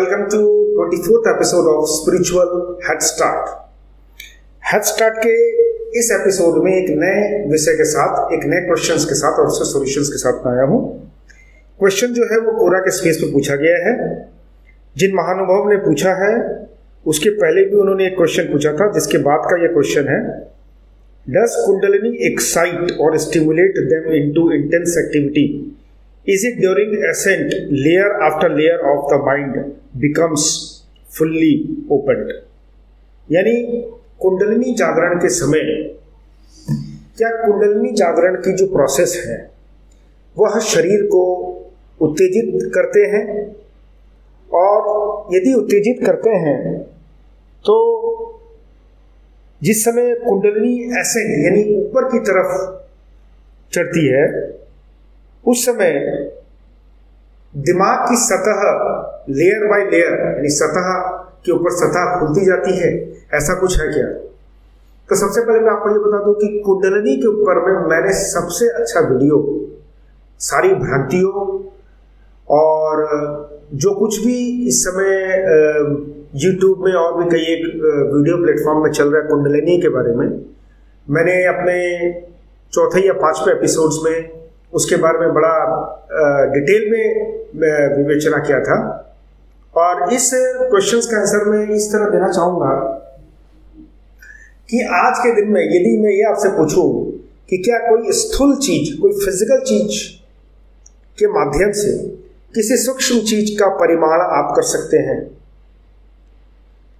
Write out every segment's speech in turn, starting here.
welcome to 24th episode of Spiritual Head Start. Head Start के इस episode में एक नए विषय के साथ, एक नए क्वेश्चंस के साथ और उसके सॉल्यूशंस के साथ आया हूँ। क्वेश्चन जो है वो कोरा के स्पेस पर पूछा गया है। जिन महानुभाव ने पूछा है उसके पहले भी उन्होंने एक क्वेश्चन पूछा था, जिसके बाद का ये क्वेश्चन है, डज कुंडलिनी एक्साइट और stimulate them into intense activity? Is it during ascent, layer after layer of the mind becomes fully opened? यानी कुंडलिनी जागरण के समय क्या कुंडलिनी जागरण की जो प्रोसेस है वह शरीर को उत्तेजित करते हैं, और यदि उत्तेजित करते हैं तो जिस समय कुंडलिनी एसेंट यानी ऊपर की तरफ चढ़ती है उस समय दिमाग की सतह लेयर बाय लेयर यानी सतह के ऊपर सतह खुलती जाती है, ऐसा कुछ है क्या? तो सबसे पहले मैं आपको ये बता दूं कि कुंडलिनी के ऊपर में मैंने सबसे अच्छा वीडियो सारी भ्रांतियों और जो कुछ भी इस समय YouTube में और भी कई एक वीडियो प्लेटफॉर्म में चल रहा है कुंडलिनी के बारे में, मैंने अपने चौथे या पांचवें एपिसोड्स में उसके बारे में बड़ा डिटेल में विवेचना किया था। और इस क्वेश्चंस का आंसर मैं इस तरह देना चाहूँगा कि आज के दिन में यदि मैं ये आपसे पूछूं कि क्या कोई स्थूल चीज, कोई फिजिकल चीज के माध्यम से किसी सूक्ष्म चीज का परिमाण आप कर सकते हैं,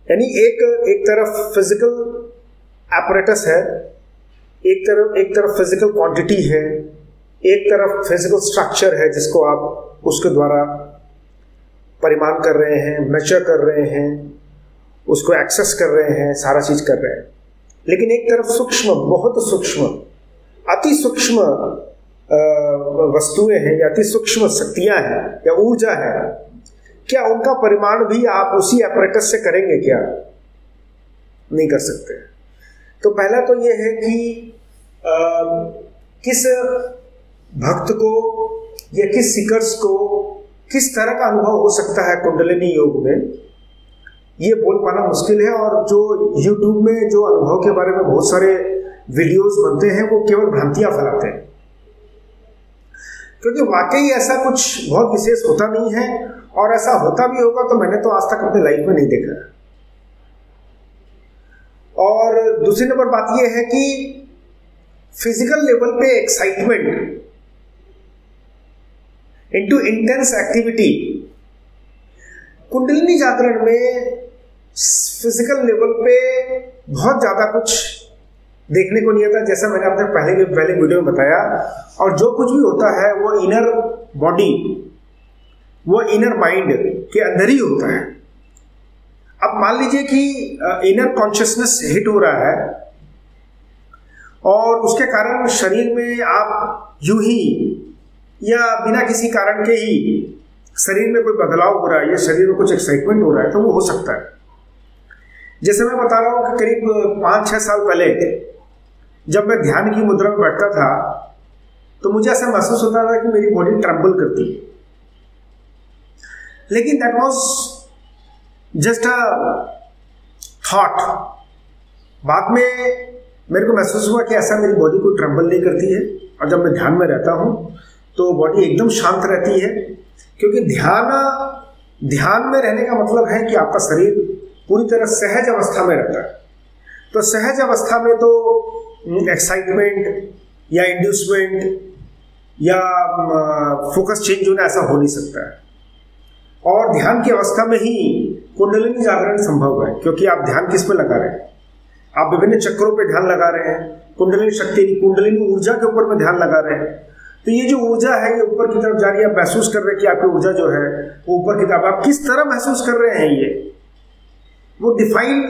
यानी एक तरफ फिजिकल एपरेटस है, एक तरफ फिजिकल क्वांटिटी है, एक तरफ फिजिकल स्ट्रक्चर है जिसको आप उसके द्वारा परिमाण कर रहे हैं, मेजर कर रहे हैं, उसको एक्सेस कर रहे हैं, सारा चीज कर रहे हैं। लेकिन एक तरफ सूक्ष्म, बहुत सूक्ष्म, अति सूक्ष्म वस्तुएं हैं या अति सूक्ष्म शक्तियां हैं या ऊर्जा है, क्या उनका परिमाण भी आप उसी एपरेटस से करेंगे क्या? नहीं कर सकते। तो पहला तो यह है कि किस भक्त को या किस सीकर्स को किस तरह का अनुभव हो सकता है कुंडलिनी योग में, ये बोल पाना मुश्किल है। और जो YouTube में जो अनुभव के बारे में बहुत सारे वीडियोस बनते हैं वो केवल भ्रांतियां फैलाते हैं, क्योंकि वाकई ऐसा कुछ बहुत विशेष होता नहीं है, और ऐसा होता भी होगा तो मैंने तो आज तक अपने लाइफ में नहीं देखा। और दूसरी नंबर बात यह है कि फिजिकल लेवल पे excitement into intense activity, kundalini जागरण में फिजिकल लेवल पे बहुत ज्यादा कुछ देखने को नहीं आता, जैसा मैंने आपने पहले वीडियो में बताया। और जो कुछ भी होता है वो इनर बॉडी, वो इनर माइंड के अंदर ही होता है। अब मान लीजिए कि इनर कॉन्शियसनेस हिट हो रहा है और उसके कारण शरीर में आप यूं ही या बिना किसी कारण के ही शरीर में कोई बदलाव हो रहा है या शरीर में कुछ एक्साइटमेंट हो रहा है, तो वो हो सकता है। जैसे मैं बता रहा हूँ कि करीब 5-6 साल पहले जब मैं ध्यान की मुद्रा में बैठता था तो मुझे ऐसा महसूस होता था कि मेरी बॉडी ट्रम्बल करती है, लेकिन that was just a thought. बाद में मेरे को महसूस हुआ कि ऐसा मेरी बॉडी कोई ट्रम्बल नहीं करती है, और जब मैं ध्यान में रहता हूँ तो बॉडी एकदम शांत रहती है, क्योंकि ध्यान में रहने का मतलब है कि आपका शरीर पूरी तरह सहज अवस्था में रहता है। तो सहज अवस्था में तो एक्साइटमेंट या इंड्यूसमेंट या फोकस चेंज होना ऐसा हो नहीं सकता है। और ध्यान की अवस्था में ही कुंडलिनी जागरण संभव है, क्योंकि आप ध्यान किस पे लगा रहे हैं? आप विभिन्न चक्रों पे ध्यान लगा रहे हैं, कुंडलिनी शक्ति, कुंडलिनी ऊर्जा के ऊपर में ध्यान लगा रहे हैं। तो ये जो ऊर्जा है ये ऊपर की तरफ जा रही है, आप महसूस कर रहे हैं कि आपकी ऊर्जा जो है वो ऊपर की तरफ, आप किस तरह महसूस कर रहे हैं ये वो डिफाइन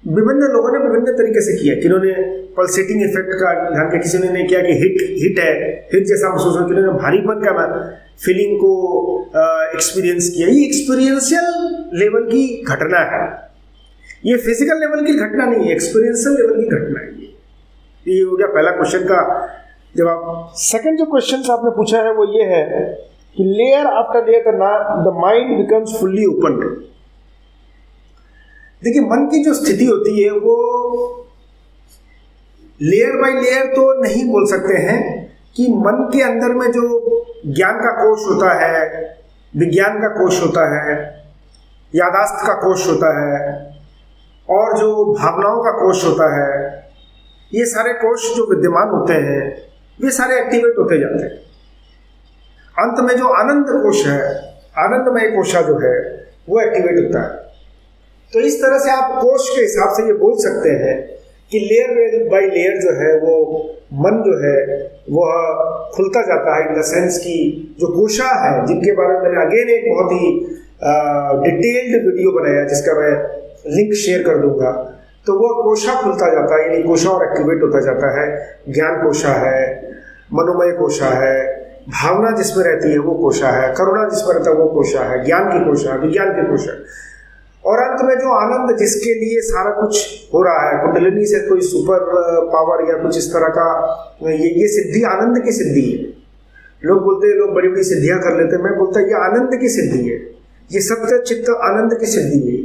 विभिन्न लोगों ने विभिन्न तरीके से किया। किन्होंने पल्सेटिंग इफेक्ट का ध्यान किया, किसी ने किया कि हिट है, हिट जैसा महसूस हो, किन्होंने भारीपन का फीलिंग को एक्सपीरियंस किया। ये एक्सपीरियंशियल लेवल की घटना है, ये फिजिकल लेवल की घटना नहीं है, एक्सपीरियंशियल लेवल की घटना है। ये हो गया पहला क्वेश्चन का जवाब। सेकंड जो क्वेश्चन आपने पूछा है वो ये है कि layer after layer the mind becomes fully open. देखिए, मन की जो स्थिति होती है वो लेयर बाय लेयर तो नहीं बोल सकते हैं कि मन के अंदर में जो ज्ञान का कोश होता है, विज्ञान का कोश होता है, यादाश्त का कोश होता है और जो भावनाओं का कोश होता है, ये सारे कोश जो विद्यमान होते हैं वे सारे एक्टिवेट होते जाते हैं। अंत में जो आनंद कोश है, आनंदमय कोशा जो है वो एक्टिवेट होता है। तो इस तरह से आप कोश के हिसाब से ये बोल सकते हैं कि लेयर बाय लेयर जो है वो मन जो है वह खुलता जाता है, इन द सेंस की जो कोशा है, जिनके बारे में मैंने अगेन एक बहुत ही डिटेल्ड वीडियो बनाया जिसका मैं लिंक शेयर कर दूंगा, तो वह कोशा खुलता जाता है, यानी कोशा और एक्टिवेट होता जाता है। ज्ञान कोशा है, मनोमय कोशा है, भावना जिसमें रहती है वो कोशा है, करुणा जिसमें रहता है वो कोशा है, ज्ञान की कोशा, विज्ञान की कोशा, और अंत में जो आनंद जिसके लिए सारा कुछ हो रहा है, कुंडलिनी से कोई सुपर पावर या कुछ इस तरह का, ये सिद्धि आनंद की सिद्धि है। लोग बोलते हैं, लोग बड़ी बड़ी सिद्धियां कर लेते हैं, मैं बोलता हूँ ये आनंद की सिद्धि है, ये सत्य चित्त आनंद की सिद्धि है,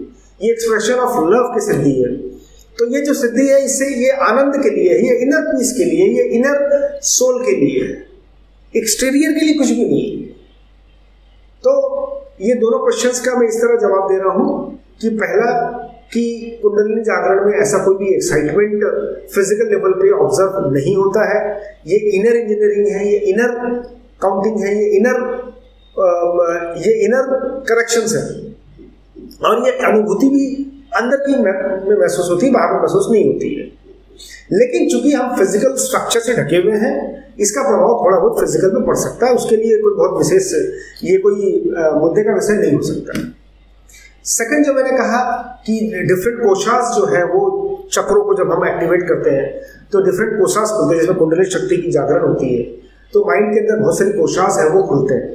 ये एक्सप्रेशन ऑफ लव की सिद्धि है। तो ये जो सिद्धि है इससे ये आनंद के लिए है, ये इनर पीस के लिए, ये इनर सोल के लिए है, एक्सटीरियर के लिए कुछ भी नहीं है। तो ये दोनों क्वेश्चंस का मैं इस तरह जवाब दे रहा हूं कि पहला कि कुंडलिनी जागरण में ऐसा कोई भी एक्साइटमेंट फिजिकल लेवल पे ऑब्जर्व नहीं होता है, ये इनर इंजीनियरिंग है, ये इनर काउंटिंग है, ये इनर करेक्शंस है, और ये अनुभूति भी अंदर की में महसूस होती है, बाहर में महसूस नहीं होती है। लेकिन चूंकि हम फिजिकल स्ट्रक्चर से ढके हुए हैं, इसका प्रभाव थोड़ा बहुत फिजिकल में पड़ सकता है, उसके लिए कोई बहुत विशेष ये कोई मुद्दे का विषय नहीं हो सकता। सेकंड, जो मैंने कहा कि डिफरेंट कोशास जो है वो चक्रों को जब हम एक्टिवेट करते हैं तो डिफरेंट कोशास खुलते हैं, जिसमें कुंडलिनी शक्ति की जागरण होती है, तो माइंड के अंदर बहुत सारी कोशास है वो खुलते हैं।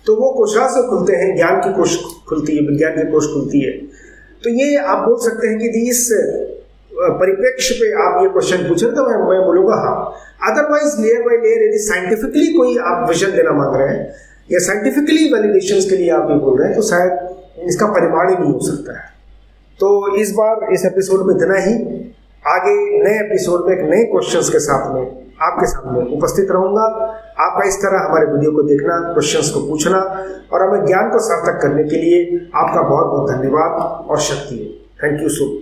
तो वो कोशास जो खुलते हैं, ज्ञान की कोश खुलती है, विज्ञान की कोश खुलती है। तो ये आप बोल सकते हैं कि इस परिप्रेक्ष्य पे आप ये क्वेश्चन पूछे तो मैं बोलूँगा हाँ। अदरवाइज लेयर बाय लेयर यदि साइंटिफिकली कोई आप विजन देना मांग रहे हैं या साइंटिफिकली वैलिडेशंस के लिए आप ये बोल रहे हैं, तो शायद इसका परिमाण ही नहीं हो सकता है। तो इस बार इस एपिसोड में इतना ही। आगे नए एपिसोड में एक नए क्वेश्चंस के साथ में आपके सामने उपस्थित रहूंगा। आपका इस तरह हमारे वीडियो को देखना, क्वेश्चंस को पूछना और हमें ज्ञान को सार्थक करने के लिए आपका बहुत बहुत धन्यवाद और शक्ति है। Thank you so much.